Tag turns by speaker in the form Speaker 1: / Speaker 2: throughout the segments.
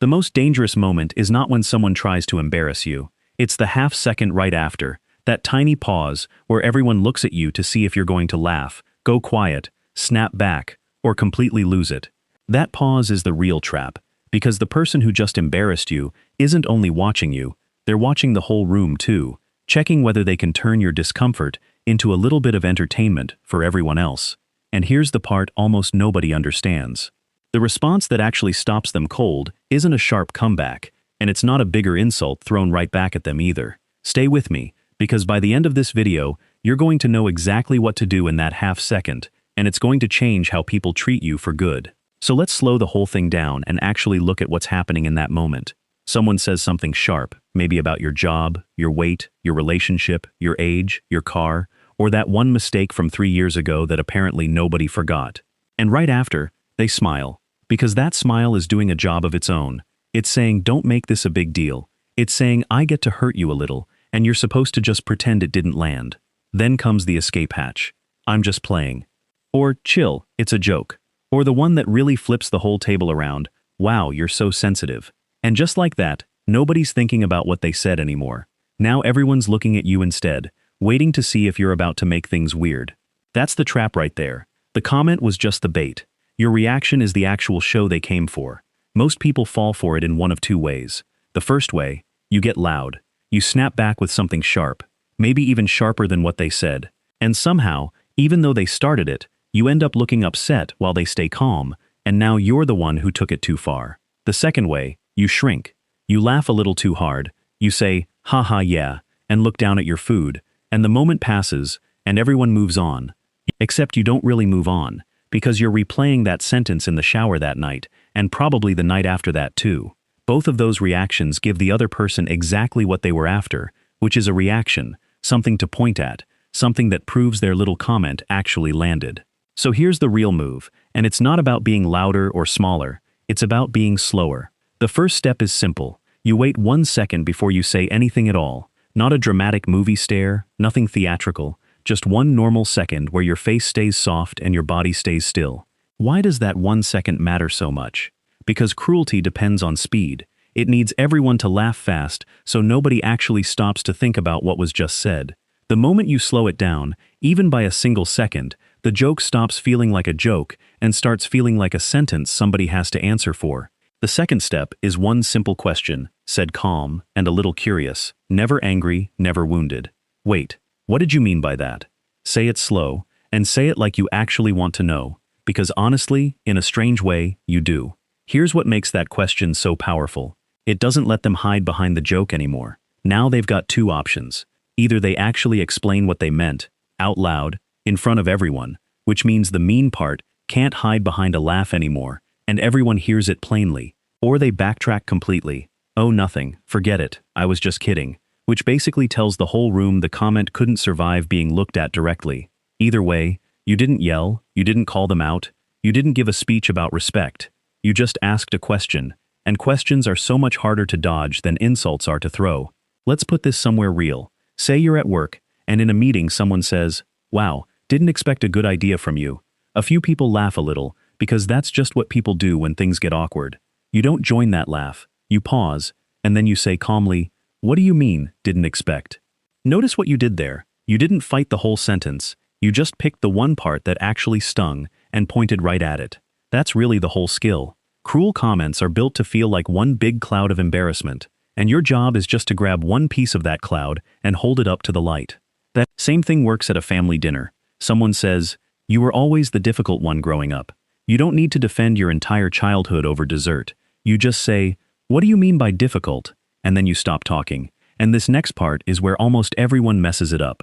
Speaker 1: The most dangerous moment is not when someone tries to embarrass you. It's the half second right after, that tiny pause where everyone looks at you to see if you're going to laugh, go quiet, snap back, or completely lose it. That pause is the real trap, because the person who just embarrassed you isn't only watching you, they're watching the whole room too, checking whether they can turn your discomfort into a little bit of entertainment for everyone else. And here's the part almost nobody understands. The response that actually stops them cold isn't a sharp comeback, and it's not a bigger insult thrown right back at them either. Stay with me, because by the end of this video, you're going to know exactly what to do in that half second, and it's going to change how people treat you for good. So let's slow the whole thing down and actually look at what's happening in that moment. Someone says something sharp, maybe about your job, your weight, your relationship, your age, your car, or that one mistake from 3 years ago that apparently nobody forgot. And right after, they smile. Because that smile is doing a job of its own. It's saying, don't make this a big deal. It's saying, I get to hurt you a little, and you're supposed to just pretend it didn't land. Then comes the escape hatch. I'm just playing. Or, chill, it's a joke. Or the one that really flips the whole table around. Wow, you're so sensitive. And just like that, nobody's thinking about what they said anymore. Now everyone's looking at you instead, waiting to see if you're about to make things weird. That's the trap right there. The comment was just the bait. Your reaction is the actual show they came for. Most people fall for it in one of two ways. The first way, you get loud. You snap back with something sharp, maybe even sharper than what they said. And somehow, even though they started it, you end up looking upset while they stay calm, and now you're the one who took it too far. The second way, you shrink. You laugh a little too hard. You say, haha yeah, and look down at your food, and the moment passes, and everyone moves on. Except you don't really move on, because you're replaying that sentence in the shower that night, and probably the night after that too. Both of those reactions give the other person exactly what they were after, which is a reaction, something to point at, something that proves their little comment actually landed. So here's the real move, and it's not about being louder or smaller, it's about being slower. The first step is simple. You wait 1 second before you say anything at all. Not a dramatic movie stare, nothing theatrical. Just 1 normal second where your face stays soft and your body stays still. Why does that 1 second matter so much? Because cruelty depends on speed. It needs everyone to laugh fast so nobody actually stops to think about what was just said. The moment you slow it down, even by a single second, the joke stops feeling like a joke and starts feeling like a sentence somebody has to answer for. The second step is one simple question, said calm and a little curious, never angry, never wounded. Wait. What did you mean by that? Say it slow, and say it like you actually want to know, because honestly, in a strange way, you do. Here's what makes that question so powerful. It doesn't let them hide behind the joke anymore. Now they've got 2 options. Either they actually explain what they meant, out loud, in front of everyone, which means the mean part can't hide behind a laugh anymore, and everyone hears it plainly, or they backtrack completely. Oh, nothing, forget it, I was just kidding. Which basically tells the whole room the comment couldn't survive being looked at directly. Either way, you didn't yell, you didn't call them out, you didn't give a speech about respect. You just asked a question, and questions are so much harder to dodge than insults are to throw. Let's put this somewhere real. Say you're at work, and in a meeting someone says, wow, didn't expect a good idea from you. A few people laugh a little, because that's just what people do when things get awkward. You don't join that laugh, you pause, and then you say calmly, what do you mean, didn't expect? Notice what you did there. You didn't fight the whole sentence. You just picked the one part that actually stung and pointed right at it. That's really the whole skill. Cruel comments are built to feel like one big cloud of embarrassment, and your job is just to grab one piece of that cloud and hold it up to the light. That same thing works at a family dinner. Someone says, you were always the difficult one growing up. You don't need to defend your entire childhood over dessert. You just say, what do you mean by difficult? And then you stop talking. And this next part is where almost everyone messes it up.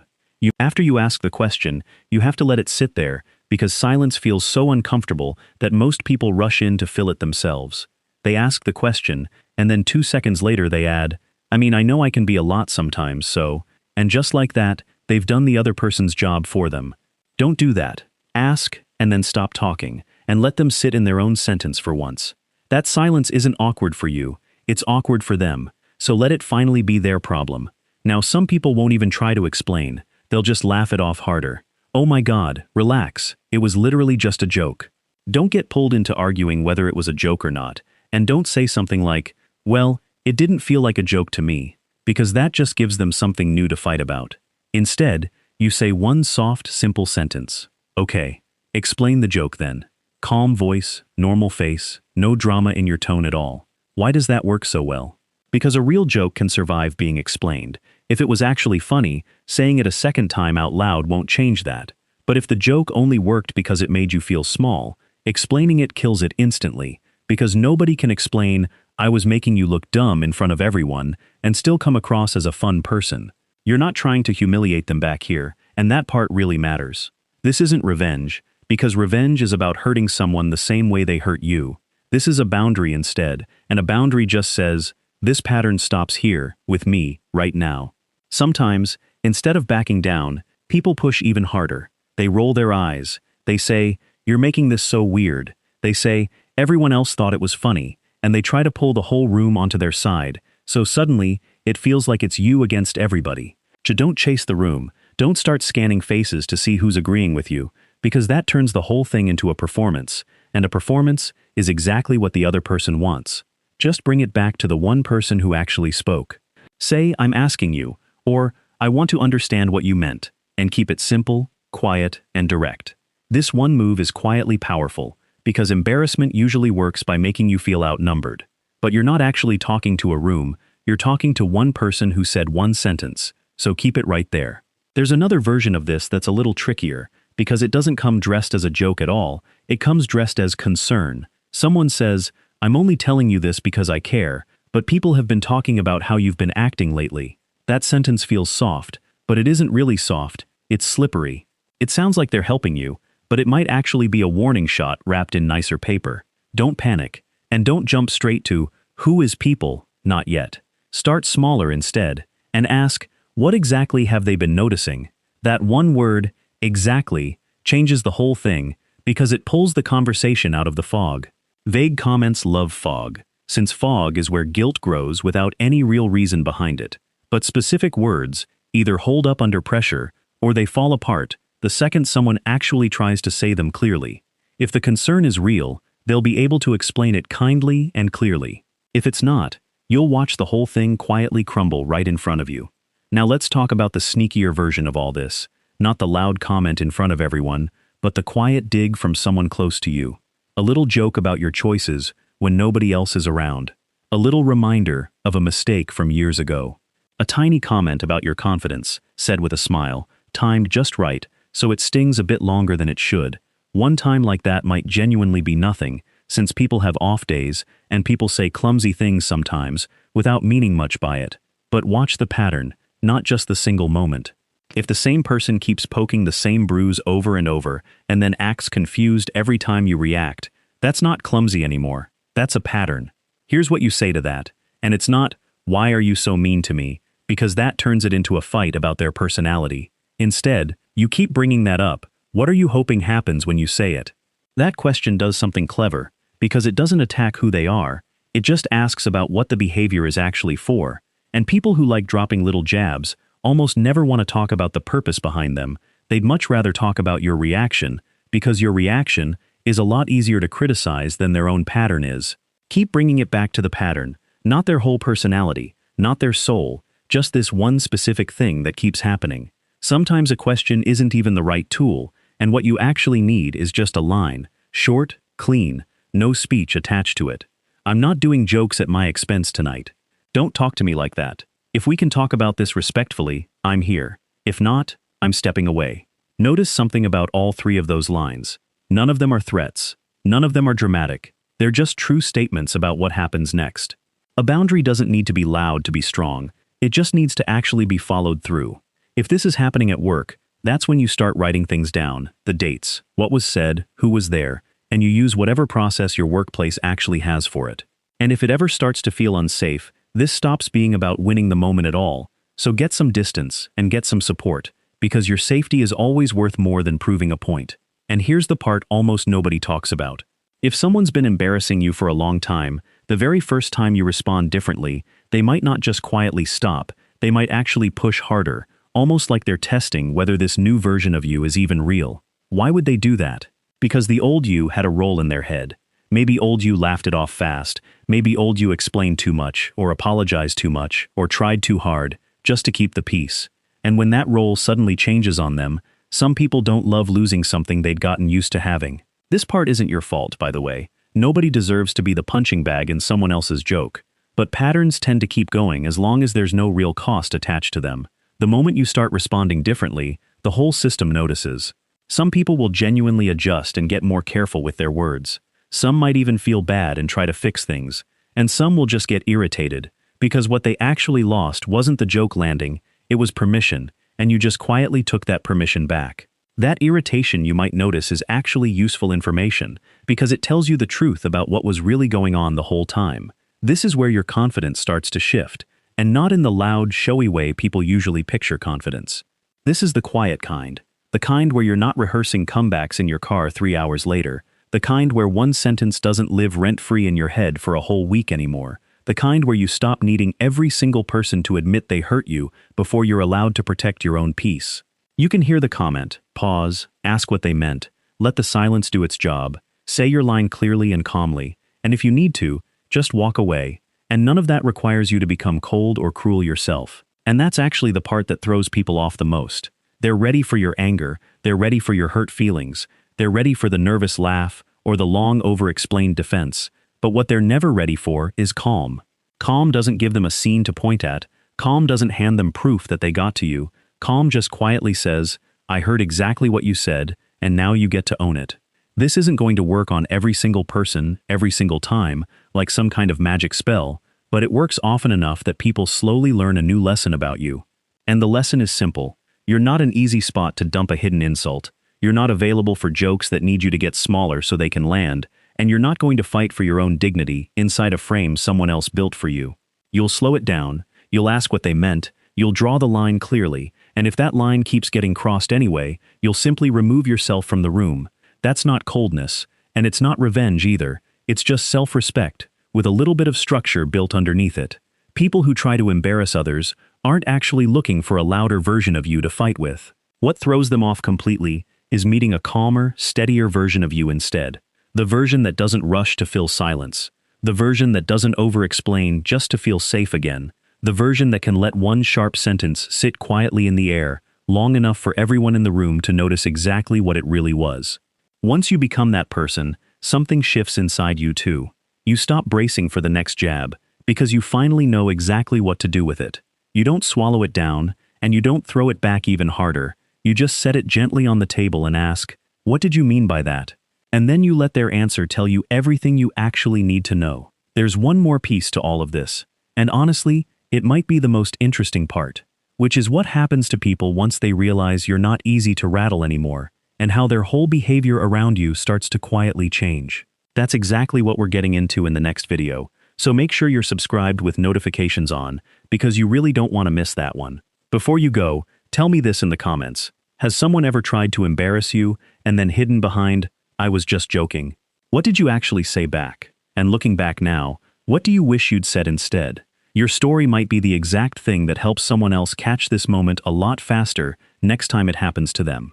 Speaker 1: After you ask the question, you have to let it sit there, because silence feels so uncomfortable that most people rush in to fill it themselves. They ask the question, and then 2 seconds later they add, I mean, I know I can be a lot sometimes, so, and just like that, they've done the other person's job for them. Don't do that. Ask, and then stop talking, and let them sit in their own sentence for once. That silence isn't awkward for you, it's awkward for them. So let it finally be their problem. Now some people won't even try to explain. They'll just laugh it off harder. Oh my God, relax. It was literally just a joke. Don't get pulled into arguing whether it was a joke or not. And don't say something like, "Well, it didn't feel like a joke to me," because that just gives them something new to fight about. Instead, you say one soft, simple sentence. "Okay, explain the joke then." Calm voice, normal face, no drama in your tone at all. Why does that work so well? Because a real joke can survive being explained. If it was actually funny, saying it a second time out loud won't change that. But if the joke only worked because it made you feel small, explaining it kills it instantly, because nobody can explain, "I was making you look dumb in front of everyone," and still come across as a fun person. You're not trying to humiliate them back here, and that part really matters. This isn't revenge, because revenge is about hurting someone the same way they hurt you. This is a boundary instead, and a boundary just says, "This pattern stops here, with me, right now." Sometimes, instead of backing down, people push even harder. They roll their eyes. They say, "You're making this so weird." They say, "Everyone else thought it was funny," and they try to pull the whole room onto their side, so suddenly, it feels like it's you against everybody. Don't chase the room. Don't start scanning faces to see who's agreeing with you, because that turns the whole thing into a performance, and a performance is exactly what the other person wants. Just bring it back to the one person who actually spoke. Say, "I'm asking you," or "I want to understand what you meant," and keep it simple, quiet, and direct. This one move is quietly powerful, because embarrassment usually works by making you feel outnumbered. But you're not actually talking to a room, you're talking to one person who said one sentence, so keep it right there. There's another version of this that's a little trickier, because it doesn't come dressed as a joke at all, it comes dressed as concern. Someone says, "I'm only telling you this because I care, but people have been talking about how you've been acting lately." That sentence feels soft, but it isn't really soft, it's slippery. It sounds like they're helping you, but it might actually be a warning shot wrapped in nicer paper. Don't panic, and don't jump straight to, "Who is people?" Not yet. Start smaller instead, and ask, what exactly have they been noticing? That one word, "exactly," changes the whole thing, because it pulls the conversation out of the fog. Vague comments love fog, since fog is where guilt grows without any real reason behind it. But specific words either hold up under pressure, or they fall apart the second someone actually tries to say them clearly. If the concern is real, they'll be able to explain it kindly and clearly. If it's not, you'll watch the whole thing quietly crumble right in front of you. Now let's talk about the sneakier version of all this. Not the loud comment in front of everyone, but the quiet dig from someone close to you. A little joke about your choices when nobody else is around. A little reminder of a mistake from years ago. A tiny comment about your confidence, said with a smile, timed just right, so it stings a bit longer than it should. One time like that might genuinely be nothing, since people have off days, and people say clumsy things sometimes, without meaning much by it. But watch the pattern, not just the single moment. If the same person keeps poking the same bruise over and over, and then acts confused every time you react, that's not clumsy anymore. That's a pattern. Here's what you say to that. And it's not, "Why are you so mean to me?" because that turns it into a fight about their personality. Instead, you keep bringing that up. What are you hoping happens when you say it? That question does something clever, because it doesn't attack who they are, it just asks about what the behavior is actually for. And people who like dropping little jabs almost never want to talk about the purpose behind them. They'd much rather talk about your reaction, because your reaction is a lot easier to criticize than their own pattern is. Keep bringing it back to the pattern, not their whole personality, not their soul, just this one specific thing that keeps happening. Sometimes a question isn't even the right tool, and what you actually need is just a line, short, clean, no speech attached to it. "I'm not doing jokes at my expense tonight. Don't talk to me like that. If we can talk about this respectfully, I'm here. If not, I'm stepping away." Notice something about all three of those lines. None of them are threats. None of them are dramatic. They're just true statements about what happens next. A boundary doesn't need to be loud to be strong. It just needs to actually be followed through. If this is happening at work, that's when you start writing things down, the dates, what was said, who was there, and you use whatever process your workplace actually has for it. And if it ever starts to feel unsafe, this stops being about winning the moment at all. So get some distance and get some support, because your safety is always worth more than proving a point. And here's the part almost nobody talks about. If someone's been embarrassing you for a long time, the very first time you respond differently, they might not just quietly stop, they might actually push harder, almost like they're testing whether this new version of you is even real. Why would they do that? Because the old you had a role in their head. Maybe old you laughed it off fast, Maybe old you explained too much, or apologized too much, or tried too hard, just to keep the peace. And when that role suddenly changes on them, some people don't love losing something they'd gotten used to having. This part isn't your fault, by the way. Nobody deserves to be the punching bag in someone else's joke. But patterns tend to keep going as long as there's no real cost attached to them. The moment you start responding differently, the whole system notices. Some people will genuinely adjust and get more careful with their words. Some might even feel bad and try to fix things. And some will just get irritated, because what they actually lost wasn't the joke landing, it was permission, and you just quietly took that permission back. That irritation you might notice is actually useful information, because it tells you the truth about what was really going on the whole time. This is where your confidence starts to shift, and not in the loud, showy way people usually picture confidence. This is the quiet kind. The kind where you're not rehearsing comebacks in your car 3 hours later. The kind where one sentence doesn't live rent-free in your head for a whole week anymore. The kind where you stop needing every single person to admit they hurt you before you're allowed to protect your own peace. You can hear the comment, pause, ask what they meant, let the silence do its job, say your line clearly and calmly, and if you need to, just walk away. And none of that requires you to become cold or cruel yourself. And that's actually the part that throws people off the most. They're ready for your anger, they're ready for your hurt feelings, they're ready for the nervous laugh or the long over-explained defense. But what they're never ready for is calm. Calm doesn't give them a scene to point at. Calm doesn't hand them proof that they got to you. Calm just quietly says, I heard exactly what you said, and now you get to own it. This isn't going to work on every single person, every single time, like some kind of magic spell, but it works often enough that people slowly learn a new lesson about you. And the lesson is simple. You're not an easy spot to dump a hidden insult. You're not available for jokes that need you to get smaller so they can land, and you're not going to fight for your own dignity inside a frame someone else built for you. You'll slow it down, you'll ask what they meant, you'll draw the line clearly, and if that line keeps getting crossed anyway, you'll simply remove yourself from the room. That's not coldness, and it's not revenge either, it's just self-respect, with a little bit of structure built underneath it. People who try to embarrass others aren't actually looking for a louder version of you to fight with. What throws them off completely is meeting a calmer, steadier version of you instead. The version that doesn't rush to fill silence. The version that doesn't over-explain just to feel safe again. The version that can let one sharp sentence sit quietly in the air, long enough for everyone in the room to notice exactly what it really was. Once you become that person, something shifts inside you too. You stop bracing for the next jab, because you finally know exactly what to do with it. You don't swallow it down, and you don't throw it back even harder. You just set it gently on the table and ask, what did you mean by that? And then you let their answer tell you everything you actually need to know. There's one more piece to all of this, and honestly, it might be the most interesting part, which is what happens to people once they realize you're not easy to rattle anymore, and how their whole behavior around you starts to quietly change. That's exactly what we're getting into in the next video, so make sure you're subscribed with notifications on, because you really don't want to miss that one. Before you go, tell me this in the comments. Has someone ever tried to embarrass you and then hidden behind, I was just joking? What did you actually say back? And looking back now, what do you wish you'd said instead? Your story might be the exact thing that helps someone else catch this moment a lot faster next time it happens to them.